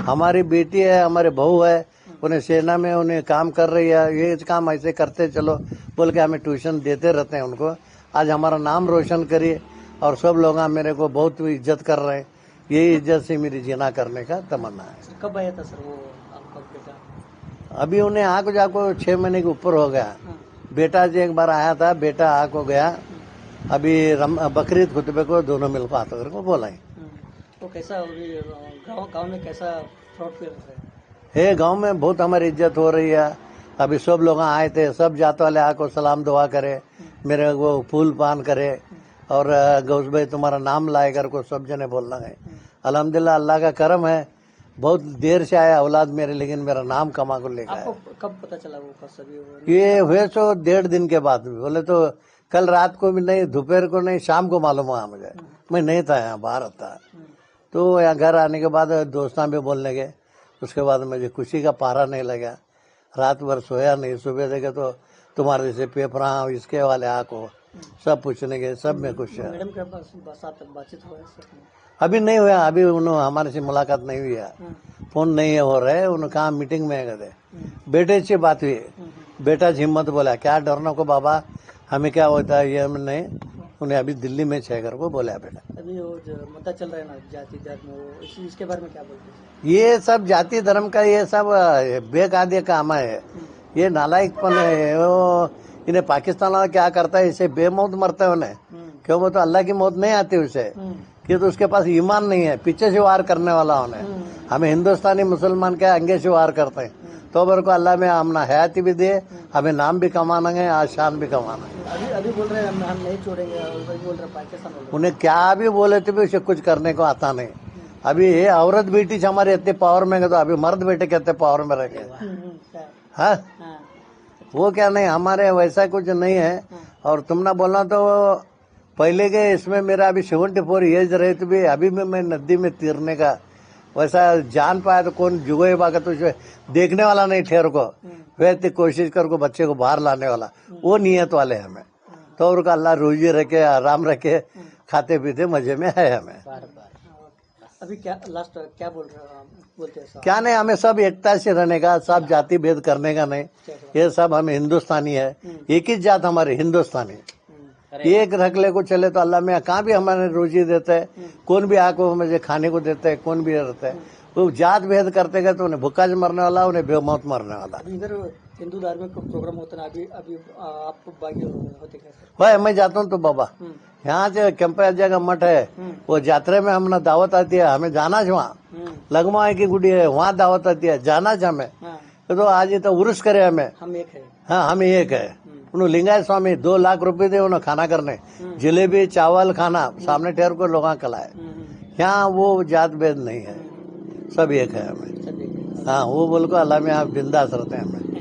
हमारी बेटी है, हमारे बहू है, उन्हें सेना में उन्हें काम कर रही है, ये काम ऐसे करते चलो बोल के हमें ट्यूशन देते रहते हैं उनको। आज हमारा नाम रोशन करिए और सब लोग मेरे को बहुत इज्जत कर रहे हैं। यही इज्जत से मेरी जीना करने का तमन्ना है। कब आया था सर वो आपका बेटा? अभी उन्हें आको जाको 6 महीने के ऊपर हो गया। बेटा जी एक बार आया था, बेटा आको गया। अभी बकरीद खुतबे को दोनों मिल पाते करके बोला है। तो कैसा गांव में कैसा फ्रॉड फील है? गांव में बहुत हमारी इज्जत हो रही है। अभी सब लोग आए थे, सब जात वाले आको सलाम दुआ करे, मेरे को फूल पान करे और गौस भाई तुम्हारा नाम लाए कर को सब जने बोलना है। अल्हम्दुलिल्लाह अल्लाह का करम है, बहुत देर से आया औलाद मेरे, लेकिन मेरा नाम कमा को लेकर आपको कब पता चला वो सभी? ये हुए तो 1.5 दिन के बाद भी बोले तो कल रात को भी नहीं, दोपहर को नहीं, शाम को मालूम हुआ मुझे। मैं नहीं था यहाँ, बाहर था। तो यहाँ घर आने के बाद दोस्तां भी बोलने गए। उसके बाद मुझे खुशी का पारा नहीं लगा, रात भर सोया नहीं। सुबह देखे तो तुम्हारे जैसे पेपर इसके वाले आको सब पूछने गए, सब में खुश है। मैडम के पास बातचीत हुआ है? अभी नहीं हुआ, अभी उन्होंने हमारे से मुलाकात नहीं हुई है, फोन नहीं हो रहे। उन्होंने कहा मीटिंग में गए थे। बेटे से बात हुई, बेटा हिम्मत बोला क्या डरना को बाबा, हमें क्या होता है ये हम नहीं। उन्हें अभी दिल्ली में 6 घर को बोला बेटा। अभी वो जो मुद्दा चल रहा है ना जाति धर्म, इसके बारे में क्या बोलते हैं? ये सब जाति धर्म का ये सब बेकायदे काम है, ये नालायकपन है। वो इन्हें पाकिस्तान वाला क्या करता है, इसे बेमौत मरता है उन्हें। क्यों? वो तो अल्लाह की मौत नहीं आती उसे, कि तो उसके पास ईमान नहीं है, पीछे से वार करने वाला उन्हें। हमें हिंदुस्तानी मुसलमान क्या अंगे से वार करते हैं। तो मेरे को अल्लाह में हमना हयाती भी दे, हमें नाम भी कमाना है, आशान भी कमाना है। अभी बोल रहे हैं हम नहीं छोड़ेंगे, बोल रहे पाकिस्तान। उन्हें क्या भी बोले तो भी उसे कुछ करने को आता नहीं। अभी ये औरत बेटी हमारे इतने पावर में, तो अभी मर्द बेटे कहते पावर में रहेंगे। हाँ, वो क्या नहीं, हमारे वैसा कुछ नहीं है। और तुम ना बोलना तो पहले के इसमें मेरा अभी 74 एज रहे तो भी अभी भी मैं नदी में तीरने का वैसा जान पाया तो कौन जुगोए बागा तो देखने वाला नहीं ठहर को, वैसे कोशिश कर को बच्चे को बाहर लाने वाला वो नियत वाले हमें। तो और अल्लाह रोजी रखे, आराम रखे, खाते पीते मजे में है हमें। अभी क्या लास्ट क्या बोल रहे हो? बोलते हैं क्या नहीं, हमें सब एकता से रहने का, सब जाति भेद करने का नहीं। ये सब हम हिंदुस्तानी है, एक ही जात हमारे हिंदुस्तानी। एक रखले को चले तो अल्लाह में कहाँ भी हमारे रोजी देते है, कौन भी आको मुझे खाने को देते है, कौन भी रहता है। वो जात भेद करते गए तो उन्हें भूखा मरने वाला, उन्हें बेमौत मरने वाला। इधर हिंदू धार्मिक प्रोग्राम होता है, अभी आप बागी होते कैसे? भाई मैं जाता हूँ तो बाबा यहाँ से कैंपराजा का मठ है, वो यात्रा में हमने दावत आती है, हमें जाना है वहाँ। लगमा की गुड़ी है, वहाँ दावत आती है, जाना है हमें। तो आज तो उर्स करे हमें, हम एक है। हाँ हम एक है। उन्होंने लिंगायत स्वामी 2 लाख रुपए दे उन्हें खाना करने, जलेबी चावल खाना सामने ठहर को लोग खिलाए। यहाँ वो जात भेद नहीं है, सब एक है हमें। हाँ वो बोल को अल्लाह में आप बिंदास रहते हैं हमें।